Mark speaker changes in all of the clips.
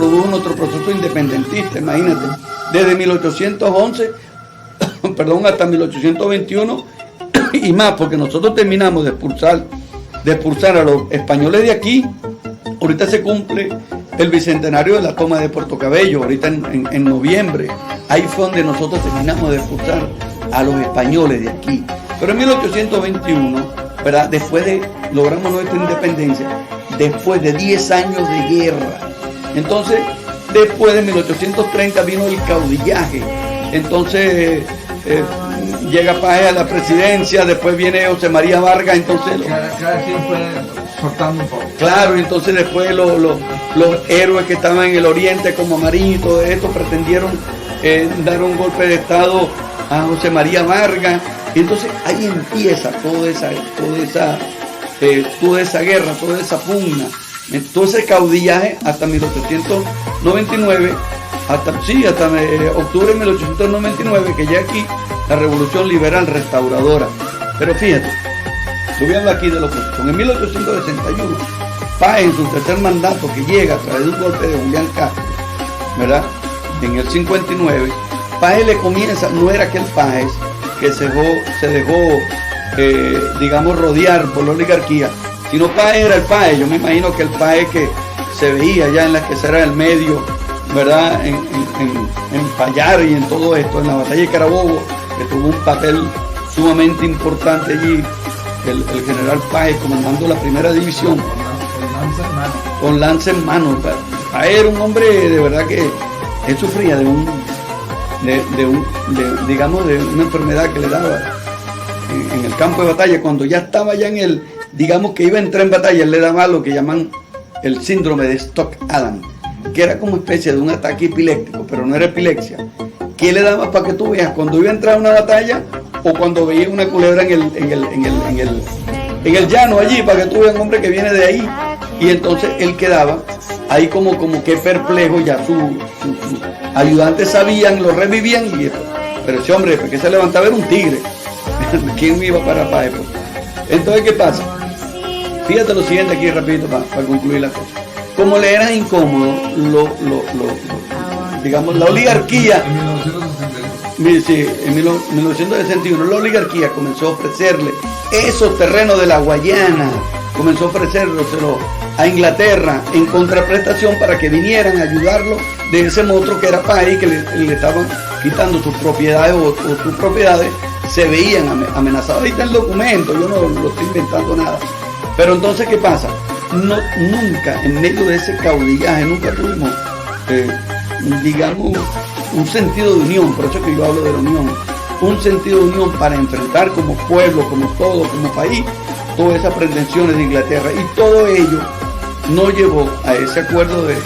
Speaker 1: produjo nuestro proceso independentista, imagínate, desde 1811, perdón, hasta 1821 y más, porque nosotros terminamos de expulsar a los españoles de aquí. Ahorita se cumple el bicentenario de la toma de Puerto Cabello, ahorita en noviembre. Ahí fue donde nosotros terminamos de expulsar a los españoles de aquí. Pero en 1821, ¿verdad? Logramos nuestra independencia después de 10 años de guerra. Entonces, después de 1830 vino el caudillaje. Entonces, llega Páez a la presidencia, después viene José María Vargas, entonces...
Speaker 2: Cada quien fue soltando un poco.
Speaker 1: Claro, entonces después los héroes que estaban en el oriente, como Marín y todo esto, pretendieron dar un golpe de estado a José María Vargas. Y entonces ahí empieza toda esa guerra, toda esa pugna, todo ese caudillaje hasta 1899, hasta octubre de 1899, que ya aquí la revolución liberal restauradora. Pero fíjate, subiendo aquí de lo que en 1861, Páez en su tercer mandato, que llega a través de un golpe de Julián Castro, ¿verdad? En el 59, Páez le comienza, no era aquel Páez que se dejó digamos, rodear por la oligarquía, sino Páez era el Páez. Yo me imagino que el Páez que se veía ya en la quesera del medio, ¿verdad? En Payar y en todo esto, en la batalla de Carabobo, que tuvo un papel sumamente importante allí, el general Páez comandando la primera división, con lanza en mano. Páez era un hombre de verdad que él sufría de digamos, de una enfermedad que le daba en el campo de batalla. Cuando ya estaba ya digamos que iba a entrar en batalla, él le daba lo que llaman el síndrome de Stock-Adam, que era como especie de un ataque epiléptico, pero no era epilepsia, que le daba para que tú veas cuando iba a entrar a una batalla o cuando veía una culebra en el llano allí, para que tú veas un hombre que viene de ahí. Y entonces él quedaba ahí como que perplejo, ya sus ayudantes sabían, lo revivían, pero ese hombre, porque se levantaba, era un tigre. ¿Quién iba para Páez? Entonces, ¿qué pasa? Fíjate lo siguiente aquí rapidito para concluir la cosa. Como le era incómodo, digamos, la oligarquía, en 1961, la oligarquía comenzó a ofrecerle esos terrenos de la Guayana, comenzó a ofrecérselo a Inglaterra en contraprestación para que vinieran a ayudarlo de ese monstruo que era Páez, que le estaban quitando sus propiedades o sus propiedades se veían amenazadas. Ahí está el documento, yo no lo estoy inventando nada. Pero entonces, ¿qué pasa? Nunca, en medio de ese caudillaje, nunca tuvimos, digamos, un sentido de unión. Por eso es que yo hablo de la unión. Un sentido de unión para enfrentar como pueblo, como todo, como país, todas esas pretensiones de Inglaterra. Y todo ello nos llevó a ese acuerdo de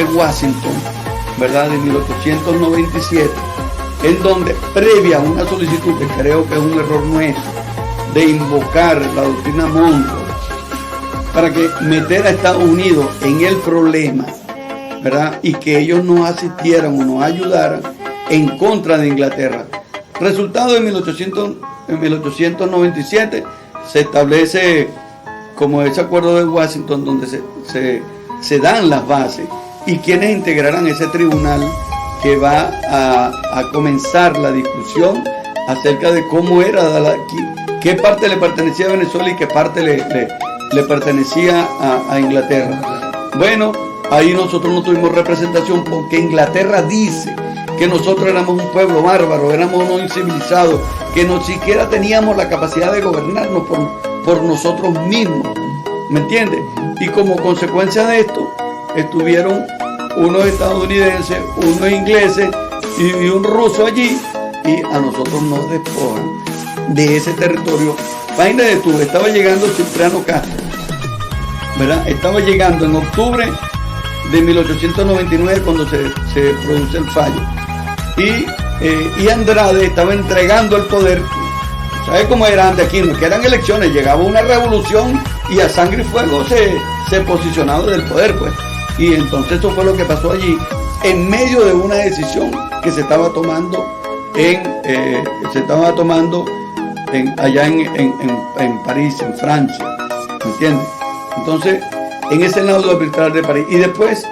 Speaker 1: Washington, ¿verdad? De 1897, en donde, previa a una solicitud, que creo que es un error nuestro, de invocar la doctrina Monroe para que meter a Estados Unidos en el problema, ¿verdad? Y que ellos nos asistieran o nos ayudaran en contra de Inglaterra. Resultado, en 1897 se establece como ese acuerdo de Washington, donde se dan las bases y quienes integrarán ese tribunal que va a comenzar la discusión acerca de cómo era qué parte le pertenecía a Venezuela y qué parte le pertenecía a Inglaterra. Bueno, ahí nosotros no tuvimos representación porque Inglaterra dice que nosotros éramos un pueblo bárbaro, éramos unos incivilizados, que no siquiera teníamos la capacidad de gobernarnos por nosotros mismos, ¿me entiendes? Y como consecuencia de esto, estuvieron unos estadounidenses, unos ingleses y un ruso allí, y a nosotros nos despojan de ese territorio. Imagínate tú, estaba llegando Cipriano Castro, ¿verdad? Estaba llegando en octubre de 1899 cuando se produce el fallo. Y Andrade estaba entregando el poder. ¿Sabes cómo era antes aquí? No que eran elecciones, llegaba una revolución y a sangre y fuego se posicionaba del poder, pues. Y entonces eso fue lo que pasó allí, en medio de una decisión que se estaba tomando allá en París, en Francia, ¿me entiendes? Entonces, en ese laudo arbitral de París. Y después